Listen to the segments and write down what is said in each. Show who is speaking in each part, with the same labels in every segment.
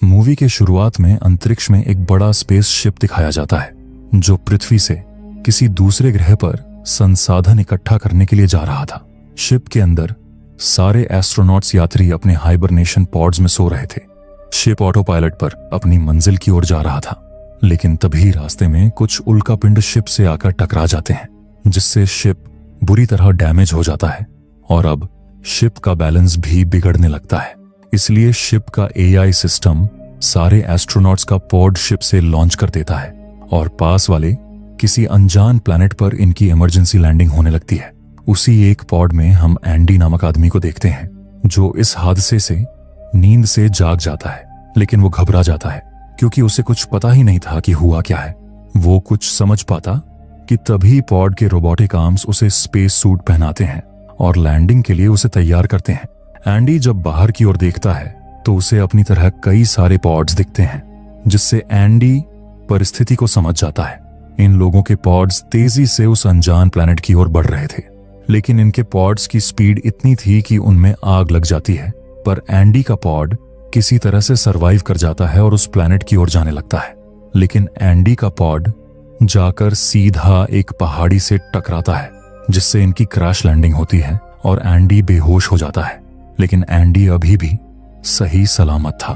Speaker 1: Movie के शुरुआत में अंतरिक्ष में एक बड़ा स्पेस शिप दिखाया जाता है जो पृथ्वी से किसी दूसरे ग्रह पर संसाधन इकट्ठा करने के लिए जा रहा था। शिप के अंदर सारे एस्ट्रोनॉट्स यात्री अपने हाइबरनेशन पॉड्स में सो रहे थे। शिप ऑटो पायलट पर अपनी मंजिल की ओर जा रहा था, लेकिन तभी रास्ते में कुछ उल्कापिंड शिप से आकर टकरा जाते हैं, जिससे शिप बुरी तरह डैमेज हो जाता है और अब शिप का बैलेंस भी बिगड़ने लगता है। इसलिए शिप का एआई सिस्टम सारे एस्ट्रोनॉट्स का पॉड शिप से लॉन्च कर देता है और पास वाले किसी अनजान प्लैनेट पर इनकी इमरजेंसी लैंडिंग होने लगती है। उसी एक पॉड में हम एंडी नामक आदमी को देखते हैं जो इस हादसे से नींद से जाग जाता है, लेकिन वो घबरा जाता है क्योंकि उसे कुछ पता ही नहीं था कि हुआ क्या है। वो कुछ समझ पाता कि तभी पॉड के रोबोटिक आर्म्स उसे स्पेस सूट पहनाते हैं और लैंडिंग के लिए उसे तैयार करते हैं। एंडी जब बाहर की ओर देखता है तो उसे अपनी तरह कई सारे पॉड्स दिखते हैं, जिससे एंडी परिस्थिति को समझ जाता है। इन लोगों के पॉड्स तेजी से उस अनजान प्लैनेट की ओर बढ़ रहे थे, लेकिन इनके पॉड्स की स्पीड इतनी थी कि उनमें आग लग जाती है। पर एंडी का पॉड किसी तरह से सरवाइव कर जाता है और उस प्लैनेट की ओर जाने लगता है, लेकिन एंडी का पॉड जाकर सीधा एक पहाड़ी से टकराता है, जिससे इनकी क्रैश लैंडिंग होती है और एंडी बेहोश हो जाता है। लेकिन एंडी अभी भी सही सलामत था।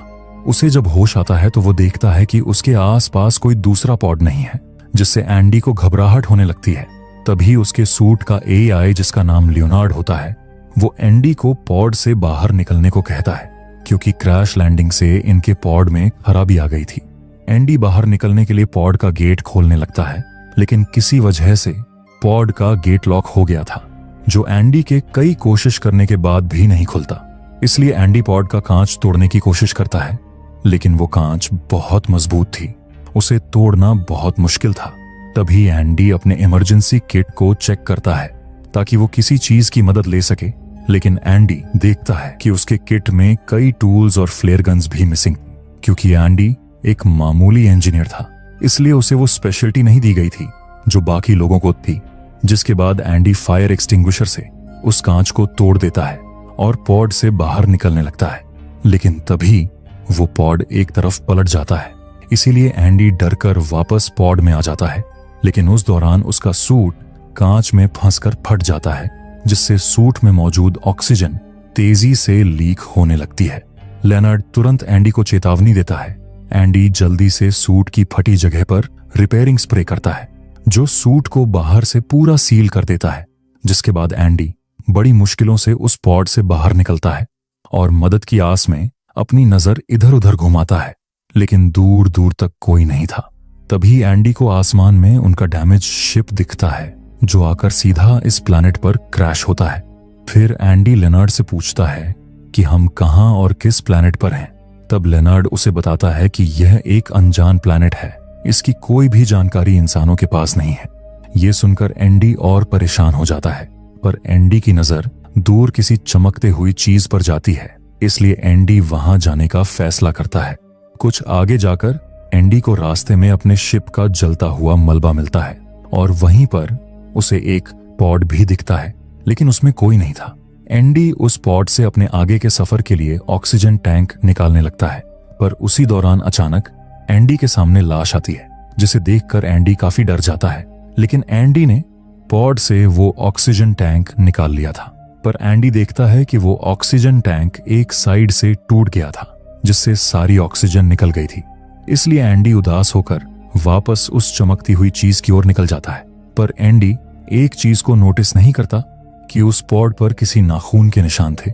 Speaker 1: उसे जब होश आता है तो वो देखता है कि उसके आसपास कोई दूसरा पॉड नहीं है, जिससे एंडी को घबराहट होने लगती है। तभी उसके सूट का एआई, जिसका नाम लियोनार्ड होता है, वो एंडी को पॉड से बाहर निकलने को कहता है, क्योंकि क्रैश लैंडिंग से इनके पॉड में खराबी आ गई थी। एंडी बाहर निकलने के लिए पॉड का गेट खोलने लगता है, लेकिन किसी वजह से पॉड का गेट लॉक हो गया था, जो एंडी के कई कोशिश करने के बाद भी नहीं खुलता। इसलिए एंडी पॉड का कांच तोड़ने की कोशिश करता है, लेकिन वो कांच बहुत मजबूत थी, उसे तोड़ना बहुत मुश्किल था। तभी एंडी अपने इमरजेंसी किट को चेक करता है ताकि वो किसी चीज की मदद ले सके, लेकिन एंडी देखता है कि उसके किट में कई टूल्स और फ्लेयर गन्स भी मिसिंग। क्योंकि एंडी एक मामूली इंजीनियर था, इसलिए उसे वो स्पेशलिटी नहीं दी गई थी जो बाकी लोगों को थी। जिसके बाद एंडी फायर एक्सटिंग्विशर से उस कांच को तोड़ देता है और पॉड से बाहर निकलने लगता है, लेकिन तभी वो पॉड एक तरफ पलट जाता है। इसीलिए एंडी डरकर वापस पॉड में आ जाता है, लेकिन उस दौरान उसका सूट कांच में फंसकर फट जाता है, जिससे सूट में मौजूद ऑक्सीजन तेजी से लीक होने लगती है। लेनर्ड तुरंत एंडी को चेतावनी देता है। एंडी जल्दी से सूट की फटी जगह पर रिपेयरिंग स्प्रे करता है, जो सूट को बाहर से पूरा सील कर देता है। जिसके बाद एंडी बड़ी मुश्किलों से उस पॉड से बाहर निकलता है और मदद की आस में अपनी नजर इधर उधर घुमाता है, लेकिन दूर दूर तक कोई नहीं था। तभी एंडी को आसमान में उनका डैमेज शिप दिखता है, जो आकर सीधा इस प्लैनेट पर क्रैश होता है। फिर एंडी लेनर्ड से पूछता है कि हम कहां और किस प्लैनेट पर हैं। तब लेनर्ड उसे बताता है कि यह एक अनजान प्लैनेट है, इसकी कोई भी जानकारी इंसानों के पास नहीं है। ये सुनकर एंडी और परेशान हो जाता है, पर एंडी की नजर दूर किसी चमकते हुई चीज पर जाती है, इसलिए एंडी वहां जाने का फैसला करता है। कुछ आगे जाकर एंडी को रास्ते में अपने शिप का जलता हुआ मलबा मिलता है और वहीं पर उसे एक पॉड भी दिखता है, लेकिन उसमें कोई नहीं था। एंडी उस पॉड से अपने आगे के सफर के लिए ऑक्सीजन टैंक निकालने लगता है, पर उसी दौरान अचानक एंडी के सामने लाश आती है, जिसे देखकर एंडी काफी डर जाता है। लेकिन एंडी ने पॉड से वो ऑक्सीजन टैंक निकाल लिया था, पर एंडी देखता है कि वो ऑक्सीजन टैंक एक साइड से टूट गया था, जिससे सारी ऑक्सीजन निकल गई थी। इसलिए एंडी उदास होकर वापस उस चमकती हुई चीज की ओर निकल जाता है। पर एंडी एक चीज को नोटिस नहीं करता कि उस पॉड पर किसी नाखून के निशान थे।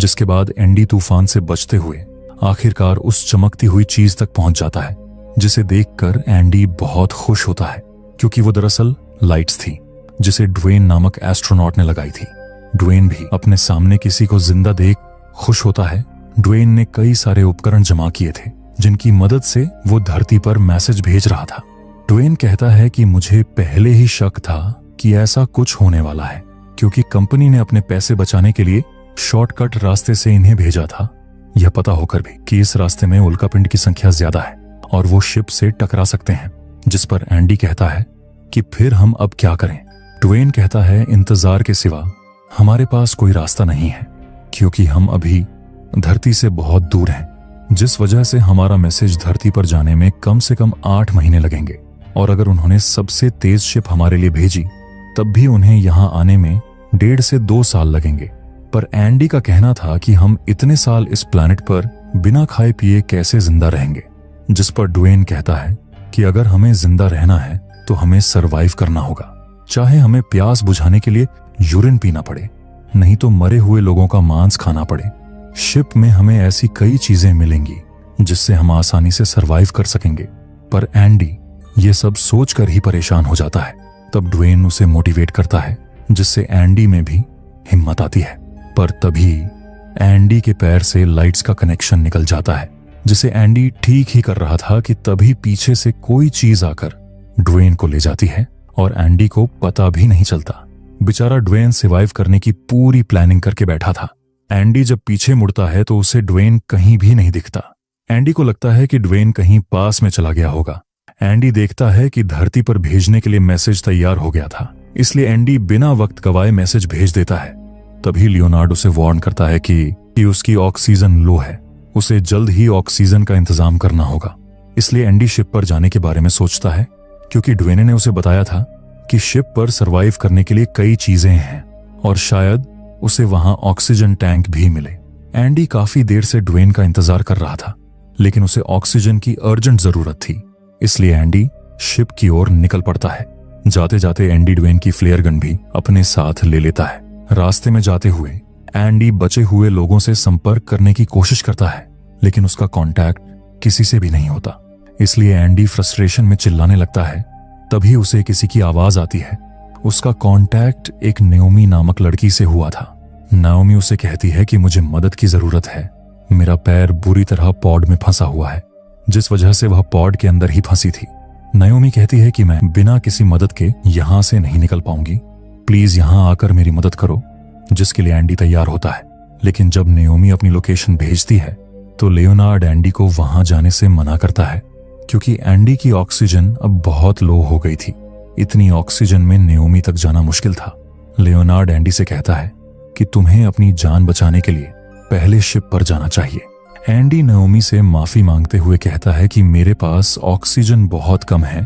Speaker 1: जिसके बाद एंडी तूफान से बचते हुए आखिरकार उस चमकती हुई चीज तक पहुंच जाता है, जिसे देखकर एंडी बहुत खुश होता है, क्योंकि वो दरअसल लाइट्स थी जिसे ड्वेन नामक एस्ट्रोनॉट ने लगाई थी। ड्वेन भी अपने सामने किसी को जिंदा देख खुश होता है। ड्वेन ने कई सारे उपकरण जमा किए थे, जिनकी मदद से वो धरती पर मैसेज भेज रहा था। ड्वेन कहता है कि मुझे पहले ही शक था कि ऐसा कुछ होने वाला है, क्योंकि कंपनी ने अपने पैसे बचाने के लिए शॉर्टकट रास्ते से इन्हें भेजा था, यह पता होकर भी कि इस रास्ते में उल्कापिंड की संख्या ज्यादा है और वो शिप से टकरा सकते हैं। जिस पर एंडी कहता है कि फिर हम अब क्या करें। ड्वेन कहता है इंतजार के सिवा हमारे पास कोई रास्ता नहीं है, क्योंकि हम अभी धरती से बहुत दूर हैं जिस वजह से हमारा मैसेज धरती पर जाने में कम से कम 8 महीने लगेंगे। और अगर उन्होंने सबसे तेज शिप हमारे लिए भेजी तब भी उन्हें यहां आने में 1.5 से 2 साल लगेंगे। पर एंडी का कहना था कि हम इतने साल इस प्लैनेट पर बिना खाए पिए कैसे जिंदा रहेंगे, जिस पर ड्वेन कहता है कि अगर हमें जिंदा रहना है तो हमें सरवाइव करना होगा, चाहे हमें प्यास बुझाने के लिए यूरिन पीना पड़े, नहीं तो मरे हुए लोगों का मांस खाना पड़े। शिप में हमें ऐसी कई चीजें मिलेंगी जिससे हम आसानी से सरवाइव कर सकेंगे। पर एंडी ये सब सोचकर ही परेशान हो जाता है। तब ड्वेन उसे मोटिवेट करता है, जिससे एंडी में भी हिम्मत आती है। पर तभी एंडी के पैर से लाइट्स का कनेक्शन निकल जाता है, जिसे एंडी ठीक ही कर रहा था कि तभी पीछे से कोई चीज आकर ड्वेन को ले जाती है और एंडी को पता भी नहीं चलता। बेचारा ड्वेन सर्वाइव करने की पूरी प्लानिंग करके बैठा था। एंडी जब पीछे मुड़ता है तो उसे ड्वेन कहीं भी नहीं दिखता। एंडी को लगता है कि ड्वेन कहीं पास में चला गया होगा। एंडी देखता है कि धरती पर भेजने के लिए मैसेज तैयार हो गया था, इसलिए एंडी बिना वक्त गवाए मैसेज भेज देता है। तभी लियोनार्ड उसे वार्न करता है कि उसकी ऑक्सीजन लो है, उसे जल्द ही ऑक्सीजन का इंतजाम करना होगा। इसलिए एंडी शिप पर जाने के बारे में सोचता है, क्योंकि ड्वेन ने उसे बताया था कि शिप पर सरवाइव करने के लिए कई चीजें हैं और शायद उसे वहां ऑक्सीजन टैंक भी मिले। एंडी काफी देर से ड्वेन का इंतजार कर रहा था, लेकिन उसे ऑक्सीजन की अर्जेंट जरूरत थी, इसलिए एंडी शिप की ओर निकल पड़ता है। जाते जाते एंडी ड्वेन की फ्लेयर गन भी अपने साथ ले लेता है। रास्ते में जाते हुए एंडी बचे हुए लोगों से संपर्क करने की कोशिश करता है, लेकिन उसका कांटेक्ट किसी से भी नहीं होता। इसलिए एंडी फ्रस्ट्रेशन में चिल्लाने लगता है। तभी उसे किसी की आवाज आती है। उसका कांटेक्ट एक नेओमी नामक लड़की से हुआ था। नाओमी उसे कहती है कि मुझे मदद की जरूरत है, मेरा पैर बुरी तरह पॉड में फंसा हुआ है, जिस वजह से वह पॉड के अंदर ही फंसी थी। नाओमी कहती है कि मैं बिना किसी मदद के यहां से नहीं निकल पाऊंगी, प्लीज यहां आकर मेरी मदद करो, जिसके लिए एंडी तैयार होता है। लेकिन जब नाओमी अपनी लोकेशन भेजती है तो लियोनार्ड एंडी को वहां जाने से मना करता है, क्योंकि एंडी की ऑक्सीजन अब बहुत लो हो गई थी। इतनी ऑक्सीजन में नाओमी तक जाना मुश्किल था। लियोनार्ड एंडी से कहता है कि तुम्हें अपनी जान बचाने के लिए पहले शिप पर जाना चाहिए। एंडी नाओमी से माफी मांगते हुए कहता है कि मेरे पास ऑक्सीजन बहुत कम है,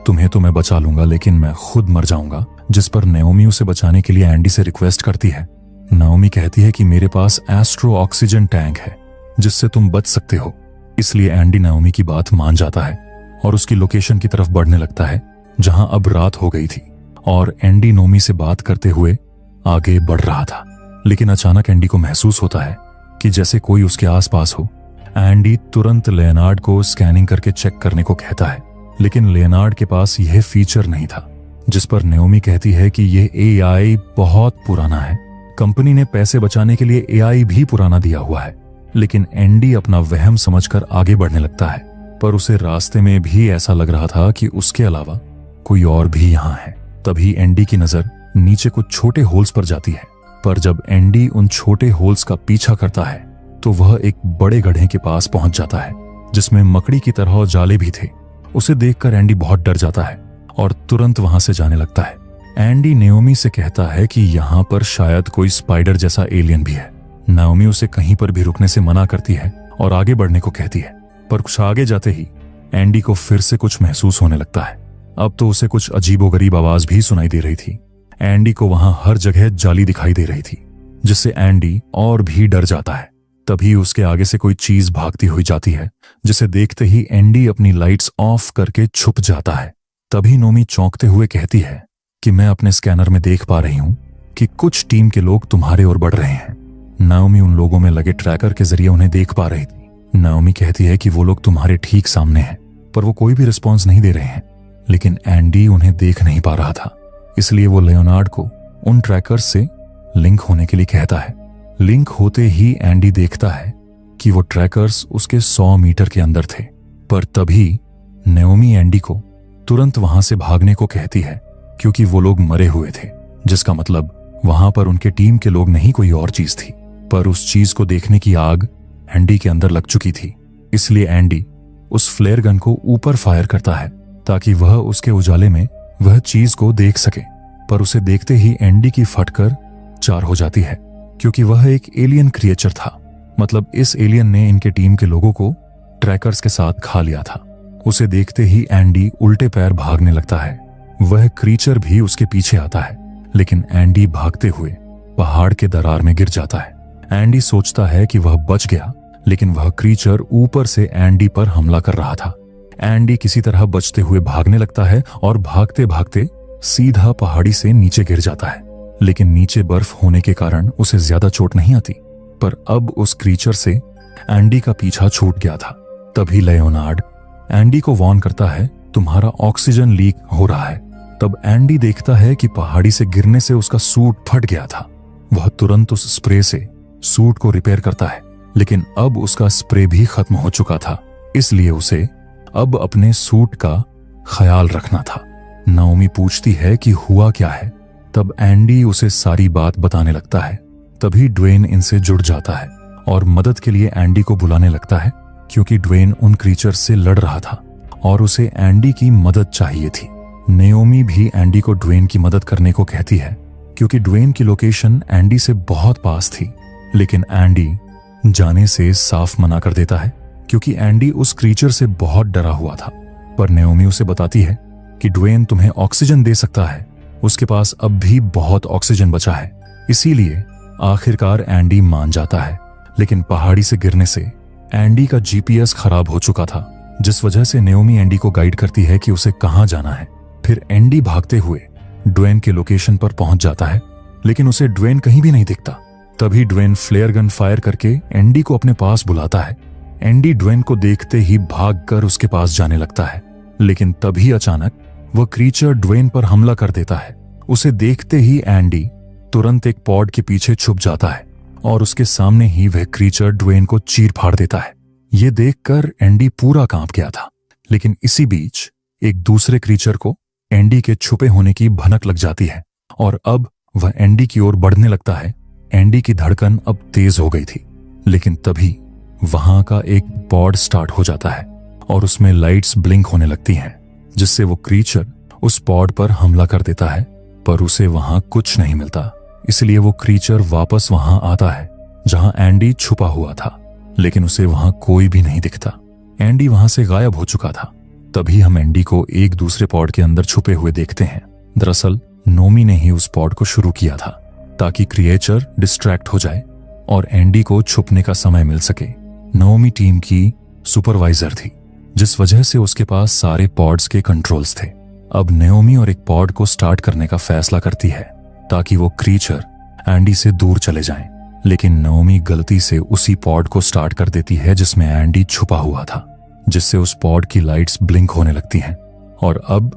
Speaker 1: तुम्हें तो मैं बचा लूंगा लेकिन मैं खुद मर जाऊंगा। जिस पर नाओमी उसे बचाने के लिए एंडी से रिक्वेस्ट करती है। नाओमी कहती है कि मेरे पास एस्ट्रो ऑक्सीजन टैंक है जिससे तुम बच सकते हो। इसलिए एंडी नाओमी की बात मान जाता है और उसकी लोकेशन की तरफ बढ़ने लगता है, जहां अब रात हो गई थी। और एंडी नाओमी से बात करते हुए आगे बढ़ रहा था, लेकिन अचानक एंडी को महसूस होता है कि जैसे कोई उसके आसपास हो। एंडी तुरंत लियोनार्ड को स्कैनिंग करके चेक करने को कहता है, लेकिन लियोनार्ड के पास यह फीचर नहीं था, जिस पर नाओमी कहती है कि यह एआई बहुत पुराना है, कंपनी ने पैसे बचाने के लिए एआई भी पुराना दिया हुआ है। लेकिन एंडी अपना वहम समझकर आगे बढ़ने लगता है, पर उसे रास्ते में भी ऐसा लग रहा था कि उसके अलावा कोई और भी यहाँ है। तभी एंडी की नजर नीचे कुछ छोटे होल्स पर जाती है, पर जब एंडी उन छोटे होल्स का पीछा करता है तो वह एक बड़े गड्ढे के पास पहुंच जाता है, जिसमें मकड़ी की तरह जाले भी थे। उसे देखकर एंडी बहुत डर जाता है और तुरंत वहां से जाने लगता है। एंडी नाओमी से कहता है कि यहाँ पर शायद कोई स्पाइडर जैसा एलियन भी है। नाओमी उसे कहीं पर भी रुकने से मना करती है और आगे बढ़ने को कहती है, पर कुछ आगे जाते ही एंडी को फिर से कुछ महसूस होने लगता है। अब तो उसे कुछ अजीबोगरीब आवाज भी सुनाई दे रही थी। एंडी को वहां हर जगह जाली दिखाई दे रही थी, जिससे एंडी और भी डर जाता है। तभी उसके आगे से कोई चीज भागती हुई जाती है, जिसे देखते ही एंडी अपनी लाइट्स ऑफ करके छुप जाता है। तभी नाओमी चौंकते हुए कहती है कि मैं अपने स्कैनर में देख पा रही हूं कि कुछ टीम के लोग तुम्हारे ओर बढ़ रहे हैं। नाओमी उन लोगों में लगे ट्रैकर के जरिए उन्हें देख पा रही थी। नाओमी कहती है कि वो लोग तुम्हारे ठीक सामने हैं, पर वो कोई भी रिस्पॉन्स नहीं दे रहे हैं। लेकिन एंडी उन्हें देख नहीं पा रहा था, इसलिए वो लियोनार्ड को उन ट्रैकर्स से लिंक होने के लिए कहता है। लिंक होते ही एंडी देखता है कि वो ट्रैकर्स उसके 100 मीटर के अंदर थे। पर तभी नाओमी एंडी को तुरंत वहां से भागने को कहती है, क्योंकि वो लोग मरे हुए थे, जिसका मतलब वहां पर उनके टीम के लोग नहीं, कोई और चीज थी। पर उस चीज को देखने की आग एंडी के अंदर लग चुकी थी, इसलिए एंडी उस फ्लेयर गन को ऊपर फायर करता है ताकि वह उसके उजाले में वह चीज को देख सके। पर उसे देखते ही एंडी की फटकर 4 हो जाती है, क्योंकि वह एक एलियन क्रिएचर था। मतलब इस एलियन ने इनके टीम के लोगों को ट्रैकर्स के साथ खा लिया था। उसे देखते ही एंडी उल्टे पैर भागने लगता है। वह क्रीचर भी उसके पीछे आता है, लेकिन एंडी भागते हुए पहाड़ के दरार में गिर जाता है। एंडी सोचता है कि वह बच गया, लेकिन वह क्रीचर ऊपर से एंडी पर हमला कर रहा था। एंडी किसी तरह बचते हुए भागने लगता है और भागते भागते सीधा पहाड़ी से नीचे गिर जाता है। लेकिन नीचे बर्फ होने के कारण उसे ज्यादा चोट नहीं आती, पर अब उस क्रीचर से एंडी का पीछा छूट गया था। तभी लेयोनार्ड एंडी को वार्न करता है, तुम्हारा ऑक्सीजन लीक हो रहा है। तब एंडी देखता है कि पहाड़ी से गिरने से उसका सूट फट गया था। वह तुरंत उस स्प्रे से सूट को रिपेयर करता है, लेकिन अब उसका स्प्रे भी खत्म हो चुका था, इसलिए उसे अब अपने सूट का ख्याल रखना था। नाओमी पूछती है कि हुआ क्या है। तब एंडी उसे सारी बात बताने लगता है। तभी ड्वेन इनसे जुड़ जाता है और मदद के लिए एंडी को बुलाने लगता है, क्योंकि ड्वेन उन क्रीचर से लड़ रहा था और उसे एंडी की मदद चाहिए थी। नेओमी भी एंडी को ड्वेन की मदद करने को कहती है, क्योंकि ड्वेन की लोकेशन एंडी से बहुत पास थी। लेकिन एंडी जाने से साफ मना कर देता है, क्योंकि एंडी उस क्रीचर से बहुत डरा हुआ था। पर नेओमी उसे बताती है कि ड्वेन तुम्हें ऑक्सीजन दे सकता है, उसके पास अब भी बहुत ऑक्सीजन बचा है। इसीलिए आखिरकार एंडी मान जाता है। लेकिन पहाड़ी से गिरने से एंडी का जीपीएस खराब हो चुका था, जिस वजह से नेओमी एंडी को गाइड करती है कि उसे कहां जाना है। फिर एंडी भागते हुए ड्वेन के लोकेशन पर पहुंच जाता है, लेकिन उसे ड्वेन कहीं भी नहीं दिखता। तभी ड्वेन फ्लेयर गन फायर करके एंडी को अपने पास बुलाता है। एंडी ड्वेन को देखते ही भागकर उसके पास जाने लगता है, लेकिन तभी अचानक वह क्रीचर ड्वेन पर हमला कर देता है। उसे देखते ही एंडी तुरंत एक पॉड के पीछे छुप जाता है और उसके सामने ही वह क्रीचर ड्वेन को चीर फाड़ देता है। यह देखकर एंडी पूरा कांप गया था, लेकिन इसी बीच एक दूसरे क्रीचर को एंडी के छुपे होने की भनक लग जाती है और अब वह एंडी की ओर बढ़ने लगता है। एंडी की धड़कन अब तेज हो गई थी, लेकिन तभी वहां का एक पॉड स्टार्ट हो जाता है और उसमें लाइट्स ब्लिंक होने लगती हैं, जिससे वो क्रीचर उस पॉड पर हमला कर देता है। पर उसे वहां कुछ नहीं मिलता, इसलिए वो क्रीचर वापस वहां आता है जहां एंडी छुपा हुआ था, लेकिन उसे वहां कोई भी नहीं दिखता। एंडी वहां से गायब हो चुका था। तभी हम एंडी को एक दूसरे पॉड के अंदर छुपे हुए देखते हैं। दरअसल नोमी ने ही उस पॉड को शुरू किया था, ताकि क्रिएचर डिस्ट्रैक्ट हो जाए और एंडी को छुपने का समय मिल सके। नोमी टीम की सुपरवाइजर थी, जिस वजह से उसके पास सारे पॉड्स के कंट्रोल्स थे। अब नेओमी और एक पॉड को स्टार्ट करने का फैसला करती है, ताकि वो क्रीचर एंडी से दूर चले जाएं। लेकिन नेओमी गलती से उसी पॉड को स्टार्ट कर देती है जिसमें एंडी छुपा हुआ था, जिससे उस पॉड की लाइट्स ब्लिंक होने लगती हैं और अब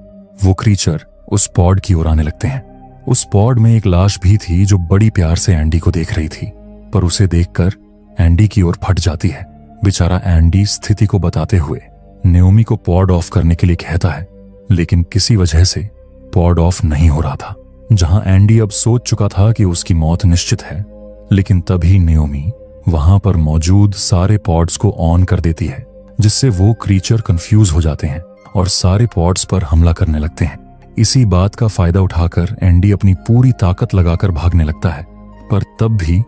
Speaker 1: वो क्रीचर उस पॉड की ओर आने लगते हैं। उस पॉड में एक लाश भी थी जो बड़ी प्यार से एंडी को देख रही थी, पर उसे देखकर एंडी की ओर फट जाती है। बेचारा एंडी स्थिति को बताते हुए नेओमी को पॉड ऑफ करने के लिए कहता है, लेकिन किसी वजह से पॉड ऑफ नहीं हो रहा था। जहां एंडी अब सोच चुका था कि उसकी मौत निश्चित है, लेकिन तभी नेओमी वहां पर मौजूद सारे पॉड्स को ऑन कर देती है, जिससे वो क्रीचर कंफ्यूज हो जाते हैं और सारे पॉड्स पर हमला करने लगते हैं। इसी बात का फायदा उठाकर एंडी अपनी पूरी ताकत लगाकर भागने लगता है, पर तब भी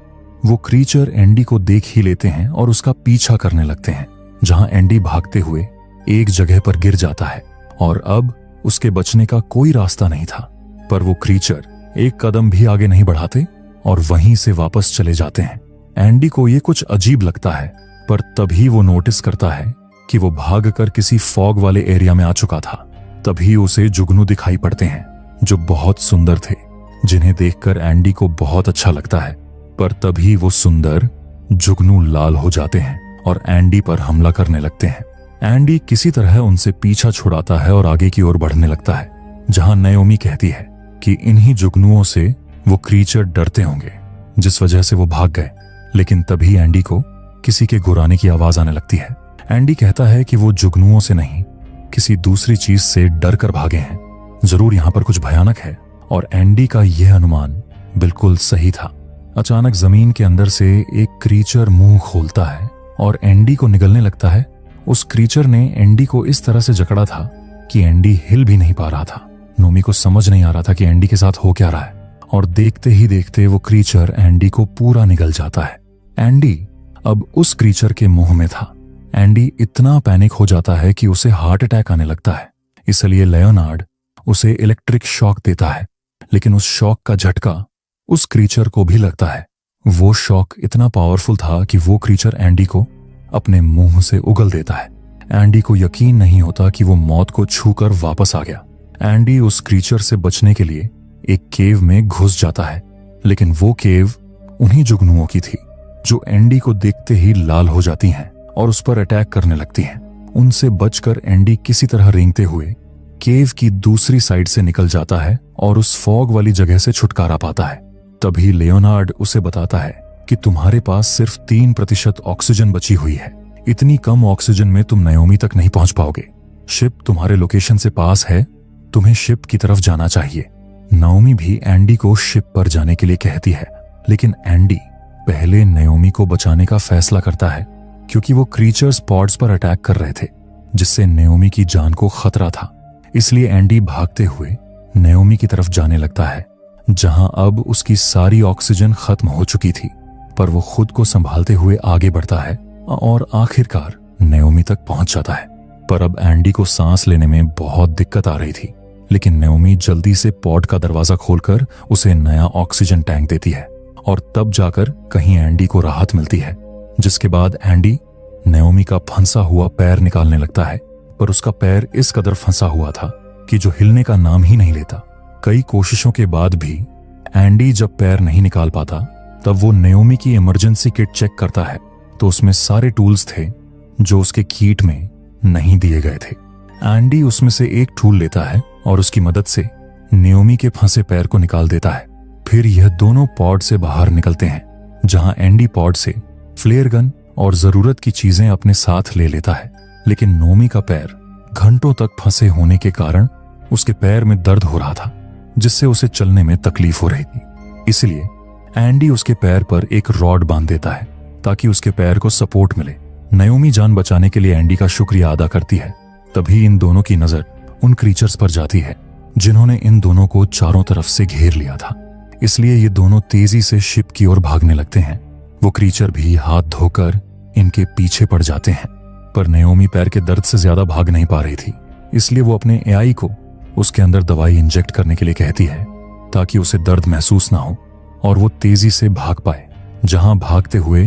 Speaker 1: वो क्रीचर एंडी को देख ही लेते हैं और उसका पीछा करने लगते हैं। जहां एंडी भागते हुए एक जगह पर गिर जाता है और अब उसके बचने का कोई रास्ता नहीं था। पर वो क्रीचर एक कदम भी आगे नहीं बढ़ाते और वहीं से वापस चले जाते हैं। एंडी को ये कुछ अजीब लगता है, पर तभी वो नोटिस करता है कि वो भागकर किसी फॉग वाले एरिया में आ चुका था। तभी उसे जुगनू दिखाई पड़ते हैं, जो बहुत सुंदर थे, जिन्हें देखकर एंडी को बहुत अच्छा लगता है। पर तभी वो सुंदर जुगनू लाल हो जाते हैं और एंडी पर हमला करने लगते हैं। एंडी किसी तरह उनसे पीछा छुड़ाता है और आगे की ओर बढ़ने लगता है, जहां नेओमी कहती है कि इन्हीं जुगनुओं से वो क्रीचर डरते होंगे, जिस वजह से वो भाग गए। लेकिन तभी एंडी को किसी के गुर्राने की आवाज आने लगती है। एंडी कहता है कि वो जुगनुओं से नहीं, किसी दूसरी चीज से डर कर भागे हैं। जरूर यहां पर कुछ भयानक है, और एंडी का यह अनुमान बिल्कुल सही था। अचानक जमीन के अंदर से एक क्रीचर मुंह खोलता है और एंडी को निगलने लगता है। उस क्रीचर ने एंडी को इस तरह से जकड़ा था कि एंडी हिल भी नहीं पा रहा था। नोमी को समझ नहीं आ रहा था कि एंडी के साथ हो क्या रहा है, और देखते ही देखते वो क्रीचर एंडी को पूरा निगल जाता है। एंडी अब उस क्रीचर के मुंह में था। एंडी इतना पैनिक हो जाता है कि उसे हार्ट अटैक आने लगता है। इसलिए लियोनार्ड उसे इलेक्ट्रिक शॉक देता है, लेकिन उस शॉक का झटका उस क्रीचर को भी लगता है। वो शॉक इतना पावरफुल था कि वो क्रीचर एंडी को अपने मुंह से उगल देता है। एंडी को यकीन नहीं होता कि वो मौत को छूकर वापस आ गया। एंडी उस क्रीचर से बचने के लिए एक केव में घुस जाता है, लेकिन वो केव उन्हीं जुगनुओं की थी जो एंडी को देखते ही लाल हो जाती हैं और उस पर अटैक करने लगती हैं। उनसे बचकर एंडी किसी तरह रेंगते हुए केव की दूसरी साइड से निकल जाता है और उस फॉग वाली जगह से छुटकारा पाता है। तभी लियोनार्ड उसे बताता है कि तुम्हारे पास सिर्फ 3% ऑक्सीजन बची हुई है। इतनी कम ऑक्सीजन में तुम नाओमी तक नहीं पहुंच पाओगे। शिप तुम्हारे लोकेशन से पास है, तुम्हें शिप की तरफ जाना चाहिए। नाओमी भी एंडी को शिप पर जाने के लिए कहती है, लेकिन एंडी पहले नाओमी को बचाने का फैसला करता है क्योंकि वो क्रीचर्स पॉड्स पर अटैक कर रहे थे, जिससे नाओमी की जान को खतरा था। इसलिए एंडी भागते हुए नाओमी की तरफ जाने लगता है, जहां अब उसकी सारी ऑक्सीजन खत्म हो चुकी थी। पर वो खुद को संभालते हुए आगे बढ़ता है और आखिरकार नाओमी तक पहुंच जाता है। पर अब एंडी को सांस लेने में बहुत दिक्कत आ रही थी, लेकिन नाओमी जल्दी से पॉड का दरवाजा खोलकर उसे नया ऑक्सीजन टैंक देती है और तब जाकर कहीं एंडी को राहत मिलती है। जिसके बाद एंडी नाओमी का फंसा हुआ पैर निकालने लगता है, पर उसका पैर इस कदर फंसा हुआ था कि जो हिलने का नाम ही नहीं लेता। कई कोशिशों के बाद भी एंडी जब पैर नहीं निकाल पाता, तब वो नाओमी की इमरजेंसी किट चेक करता है तो उसमें सारे टूल्स थे जो उसके किट में नहीं दिए गए थे। एंडी उसमें से एक टूल लेता है और उसकी मदद से नाओमी के फंसे पैर को निकाल देता है। फिर यह दोनों पॉड से बाहर निकलते हैं, जहां एंडी पॉड से फ्लेयर गन और जरूरत की चीजें अपने साथ ले लेता है। लेकिन नाओमी का पैर घंटों तक फंसे होने के कारण उसके पैर में दर्द हो रहा था, जिससे उसे चलने में तकलीफ हो रही थी। इसलिए एंडी उसके पैर पर एक रॉड बांध देता है ताकि उसके पैर को सपोर्ट मिले। नाओमी जान बचाने के लिए एंडी का शुक्रिया अदा करती है। तभी इन दोनों की नजर उन क्रीचर्स पर जाती है जिन्होंने इन दोनों को चारों तरफ से घेर लिया था। इसलिए ये दोनों तेजी से शिप की ओर भागने लगते हैं। वो क्रीचर भी हाथ धोकर इनके पीछे पड़ जाते हैं, पर नाओमी पैर के दर्द से ज्यादा भाग नहीं पा रही थी। इसलिए वो अपने एआई को उसके अंदर दवाई इंजेक्ट करने के लिए कहती है ताकि उसे दर्द महसूस ना हो और वो तेजी से भाग पाए। जहां भागते हुए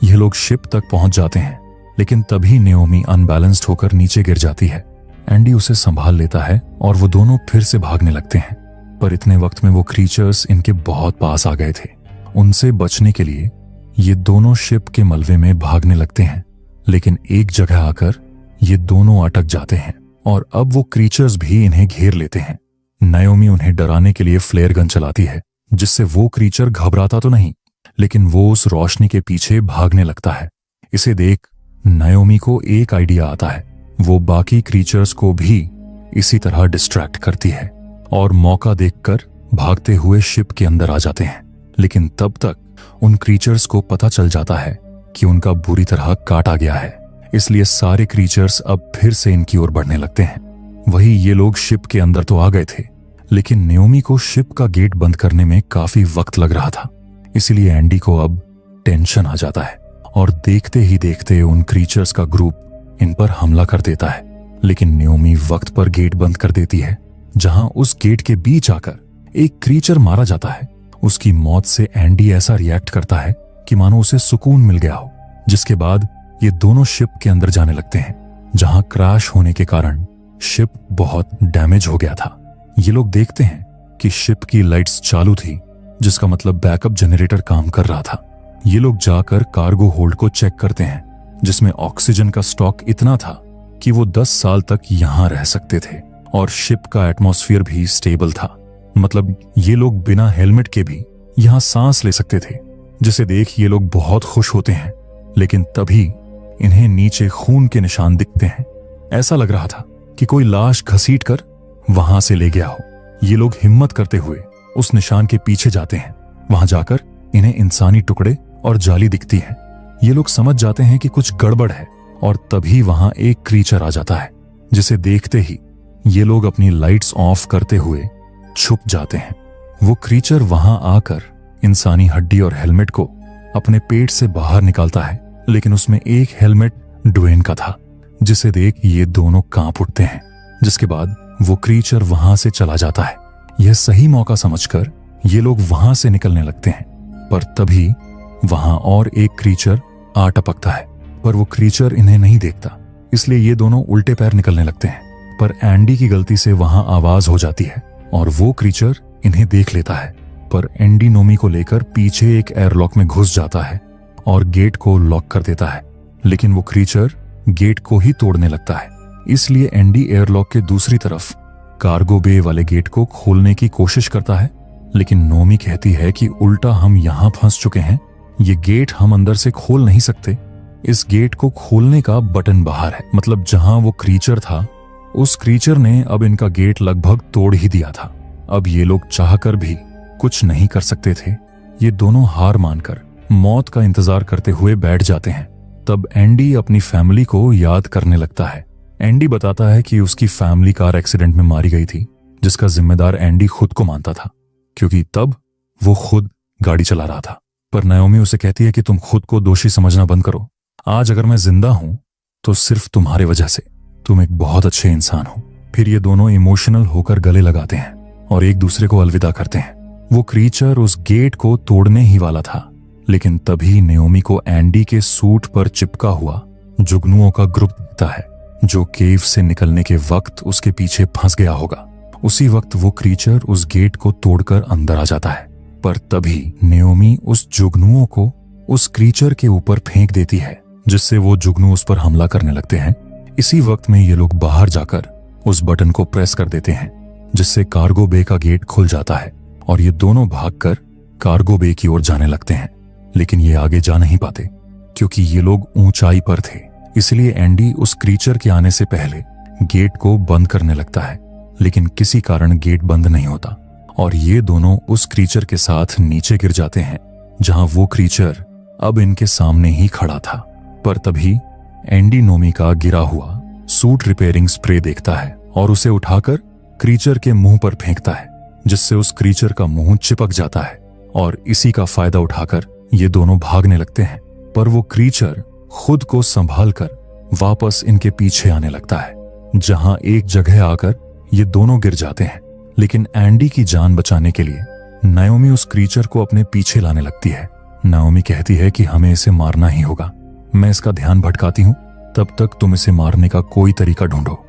Speaker 1: ये लोग शिप तक पहुंच जाते हैं, लेकिन तभी नाओमी अनबैलेंस्ड होकर नीचे गिर जाती है। एंडी उसे संभाल लेता है और वो दोनों फिर से भागने लगते हैं, पर इतने वक्त में वो क्रीचर्स इनके बहुत पास आ गए थे। उनसे बचने के लिए ये दोनों शिप के मलबे में भागने लगते हैं, लेकिन एक जगह आकर ये दोनों अटक जाते हैं और अब वो क्रीचर्स भी इन्हें घेर लेते हैं। नाओमी उन्हें डराने के लिए फ्लेयर गन चलाती है, जिससे वो क्रीचर घबराता तो नहीं, लेकिन वो उस रोशनी के पीछे भागने लगता है। इसे देख नाओमी को एक आइडिया आता है। वो बाकी क्रीचर्स को भी इसी तरह डिस्ट्रैक्ट करती है और मौका देखकर भागते हुए शिप के अंदर आ जाते हैं। लेकिन तब तक उन क्रीचर्स को पता चल जाता है कि उनका बुरी तरह काटा गया है। इसलिए सारे क्रीचर्स अब फिर से इनकी ओर बढ़ने लगते हैं। वही ये लोग शिप के अंदर तो आ गए थे, लेकिन नाओमी को शिप का गेट बंद करने में काफी वक्त लग रहा था। इसलिए एंडी को अब टेंशन आ जाता है और देखते ही देखते उन क्रीचर्स का ग्रुप इन पर हमला कर देता है। लेकिन नाओमी वक्त पर गेट बंद कर देती है, जहां उस गेट के बीच आकर एक क्रीचर मारा जाता है। उसकी मौत से एंडी ऐसा रिएक्ट करता है कि मानो उसे सुकून मिल गया हो। जिसके बाद ये दोनों शिप के अंदर जाने लगते हैं, जहां क्रैश होने के कारण शिप बहुत डैमेज हो गया था। ये लोग देखते हैं कि शिप की लाइट्स चालू थी, जिसका मतलब बैकअप जनरेटर काम कर रहा था। ये लोग जाकर कार्गो होल्ड को चेक करते हैं, जिसमें ऑक्सीजन का स्टॉक इतना था कि वो 10 साल तक यहां रह सकते थे और शिप का एटमॉस्फेयर भी स्टेबल था। मतलब ये लोग बिना हेलमेट के भी यहां सांस ले सकते थे, जिसे देख ये लोग बहुत खुश होते हैं। लेकिन तभी इन्हें नीचे खून के निशान दिखते हैं। ऐसा लग रहा था कि कोई लाश घसीट कर वहां से ले गया हो। ये लोग हिम्मत करते हुए उस निशान के पीछे जाते हैं। वहां जाकर इन्हें इंसानी टुकड़े और जाली दिखती है। ये लोग समझ जाते हैं कि कुछ गड़बड़ है और तभी वहां एक क्रीचर आ जाता है, जिसे देखते ही ये लोग अपनी लाइट्स ऑफ करते हुए छुप जाते हैं। वो क्रीचर वहां आकर इंसानी हड्डी और हेलमेट को अपने पेट से बाहर निकालता है लेकिन उसमें एक हेलमेट ड्वेन का था, जिसे देख ये दोनों कांप उठते हैं। जिसके बाद वो क्रीचर वहां से चला जाता है। यह सही मौका समझकर ये लोग वहां से निकलने लगते हैं, पर तभी वहां और एक क्रीचर आ टपकता है, पर वो क्रीचर इन्हें नहीं देखता, इसलिए ये दोनों उल्टे पैर निकलने लगते हैं। पर एंडी की गलती से वहां आवाज हो जाती है और वो क्रीचर इन्हें देख लेता है। पर एंडी नोमी को लेकर पीछे एक एयरलॉक में घुस जाता है और गेट को लॉक कर देता है, लेकिन वो क्रीचर गेट को ही तोड़ने लगता है। इसलिए एंडी एयरलॉक के दूसरी तरफ कार्गो बे वाले गेट को खोलने की कोशिश करता है, लेकिन नोमी कहती है कि उल्टा हम यहां फंस चुके हैं, ये गेट हम अंदर से खोल नहीं सकते। इस गेट को खोलने का बटन बाहर है, मतलब जहां वो क्रीचर था उस क्रीचर ने अब इनका गेट लगभग तोड़ ही दिया था। अब ये लोग चाहकर भी कुछ नहीं कर सकते थे। ये दोनों हार मानकर मौत का इंतजार करते हुए बैठ जाते हैं। तब एंडी अपनी फैमिली को याद करने लगता है। एंडी बताता है कि उसकी फैमिली कार एक्सीडेंट में मारी गई थी, जिसका जिम्मेदार एंडी खुद को मानता था, क्योंकि तब वो खुद गाड़ी चला रहा था। पर नाओमी उसे कहती है कि तुम खुद को दोषी समझना बंद करो। आज अगर मैं जिंदा हूं तो सिर्फ तुम्हारे वजह से। तुम एक बहुत अच्छे इंसान हो। फिर ये दोनों इमोशनल होकर गले लगाते हैं और एक दूसरे को अलविदा करते हैं। वो क्रीचर उस गेट को तोड़ने ही वाला था, लेकिन तभी नाओमी को एंडी के सूट पर चिपका हुआ जुगनुओं का ग्रुप दिखता है, जो केव से निकलने के वक्त उसके पीछे फंस गया होगा। उसी वक्त वो क्रीचर उस गेट को तोड़कर अंदर आ जाता है, पर तभी नाओमी उस जुगनुओं को उस क्रीचर के ऊपर फेंक देती है, जिससे वो जुगनू उस पर हमला करने लगते हैं। इसी वक्त में ये लोग बाहर जाकर उस बटन को प्रेस कर देते हैं, जिससे कार्गो बे का गेट खुल जाता है और ये दोनों भागकर कार्गो बे की ओर जाने लगते हैं। लेकिन ये आगे जा नहीं पाते, क्योंकि ये लोग ऊंचाई पर थे। इसलिए एंडी उस क्रीचर के आने से पहले गेट को बंद करने लगता है, लेकिन किसी कारण गेट बंद नहीं होता और ये दोनों उस क्रीचर के साथ नीचे गिर जाते हैं, जहां वो क्रीचर अब इनके सामने ही खड़ा था। पर तभी एंडी नोमी का गिरा हुआ सूट रिपेयरिंग स्प्रे देखता है और उसे उठाकर क्रीचर के मुंह पर फेंकता है, जिससे उस क्रीचर का मुंह चिपक जाता है और इसी का फायदा उठाकर ये दोनों भागने लगते हैं। पर वो क्रीचर खुद को संभालकर वापस इनके पीछे आने लगता है, जहां एक जगह आकर ये दोनों गिर जाते हैं। लेकिन एंडी की जान बचाने के लिए नाओमी उस क्रीचर को अपने पीछे लाने लगती है। नाओमी कहती है कि हमें इसे मारना ही होगा। मैं इसका ध्यान भटकाती हूं, तब तक तुम इसे मारने का कोई तरीका ढूंढो।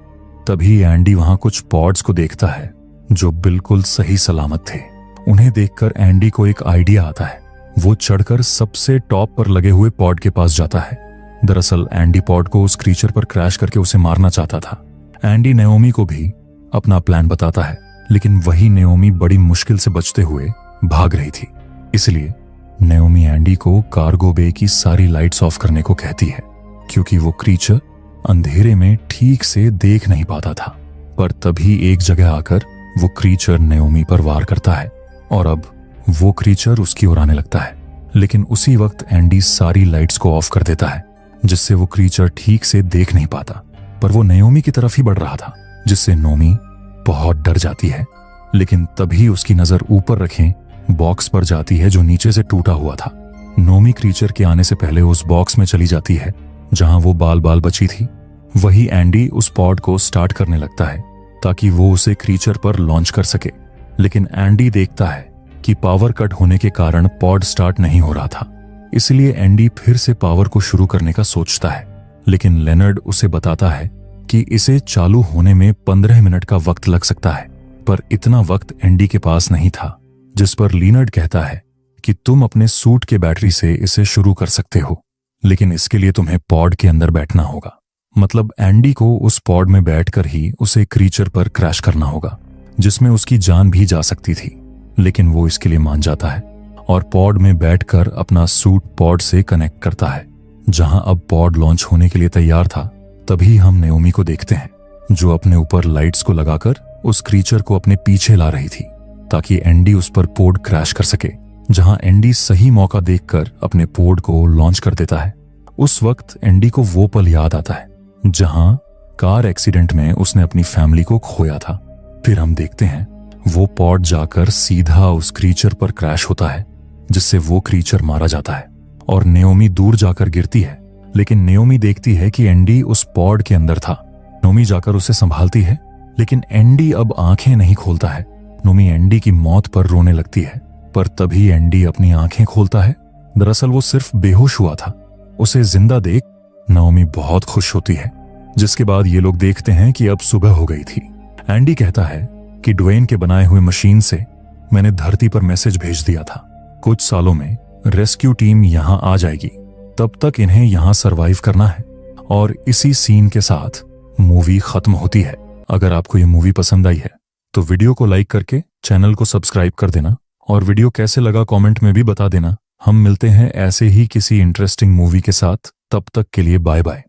Speaker 1: तभी एंडी वहां कुछ पॉड्स को देखता है जो बिल्कुल सही सलामत थे। उन्हें देखकर एंडी को एक आइडिया आता है। वो चढ़कर सबसे टॉप पर लगे हुए पॉड के पास जाता है। दरअसल एंडी पॉड को उस क्रीचर पर क्रैश करके उसे मारना चाहता था। एंडी नाओमी को भी अपना प्लान बताता है, लेकिन वही नाओमी बड़ी मुश्किल से बचते हुए भाग रही थी। इसलिए नाओमी एंडी को कार्गो बे की सारी लाइट्स ऑफ करने को कहती है, क्योंकि वो क्रीचर अंधेरे में ठीक से देख नहीं पाता था। पर तभी एक जगह आकर वो क्रीचर नाओमी पर वार करता है और अब वो क्रीचर उसकी ओर आने लगता है। लेकिन उसी वक्त एंडी सारी लाइट्स को ऑफ कर देता है, जिससे वो क्रीचर ठीक से देख नहीं पाता। पर वो नाओमी की तरफ ही बढ़ रहा था, जिससे नाओमी बहुत डर जाती है। लेकिन तभी उसकी नजर ऊपर रखें बॉक्स पर जाती है, जो नीचे से टूटा हुआ था। नाओमी क्रीचर के आने से पहले उस बॉक्स में चली जाती है जहां वो बाल बाल बची थी। वही एंडी उस पॉड को स्टार्ट करने लगता है ताकि वो उसे क्रीचर पर लॉन्च कर सके। लेकिन एंडी देखता है कि पावर कट होने के कारण पॉड स्टार्ट नहीं हो रहा था। इसलिए एंडी फिर से पावर को शुरू करने का सोचता है, लेकिन लेनर्ड उसे बताता है कि इसे चालू होने में 15 मिनट का वक्त लग सकता है। पर इतना वक्त एंडी के पास नहीं था, जिस पर लीनर्ड कहता है कि तुम अपने सूट के बैटरी से इसे शुरू कर सकते हो, लेकिन इसके लिए तुम्हें पॉड के अंदर बैठना होगा। मतलब एंडी को उस पॉड में बैठकर ही उसे क्रीचर पर क्रैश करना होगा, जिसमें उसकी जान भी जा सकती थी। लेकिन वो इसके लिए मान जाता है और पॉड में बैठकर अपना सूट पॉड से कनेक्ट करता है। जहां अब पॉड लॉन्च होने के लिए तैयार था, तभी हम नाओमी को देखते हैं, जो अपने ऊपर लाइट्स को लगाकर उस क्रीचर को अपने पीछे ला रही थी ताकि एंडी उस पर पोड क्रैश कर सके। जहां एंडी सही मौका देखकर अपने पोड को लॉन्च कर देता है। उस वक्त एंडी को वो पल याद आता है जहां कार एक्सीडेंट में उसने अपनी फैमिली को खोया था। फिर हम देखते हैं वो पॉड जाकर सीधा उस क्रीचर पर क्रैश होता है, जिससे वो क्रीचर मारा जाता है और नाओमी दूर जाकर गिरती है लेकिन नेओमी देखती है कि एंडी उस पॉड के अंदर था। नोमी जाकर उसे संभालती है, लेकिन एंडी अब आंखें नहीं खोलता है। नोमी एंडी की मौत पर रोने लगती है, पर तभी एंडी अपनी आंखें खोलता है। दरअसल वो सिर्फ बेहोश हुआ था। उसे जिंदा देख नोमी बहुत खुश होती है, जिसके बाद ये लोग देखते हैं कि अब सुबह हो गई थी। एंडी कहता है कि ड्वेन के बनाए हुए मशीन से मैंने धरती पर मैसेज भेज दिया था, कुछ सालों में रेस्क्यू टीम यहां आ जाएगी, तब तक इन्हें यहां सरवाइव करना है। और इसी सीन के साथ मूवी खत्म होती है। अगर आपको ये मूवी पसंद आई है तो वीडियो को लाइक करके चैनल को सब्सक्राइब कर देना, और वीडियो कैसे लगा कमेंट में भी बता देना। हम मिलते हैं ऐसे ही किसी इंटरेस्टिंग मूवी के साथ, तब तक के लिए बाय बाय।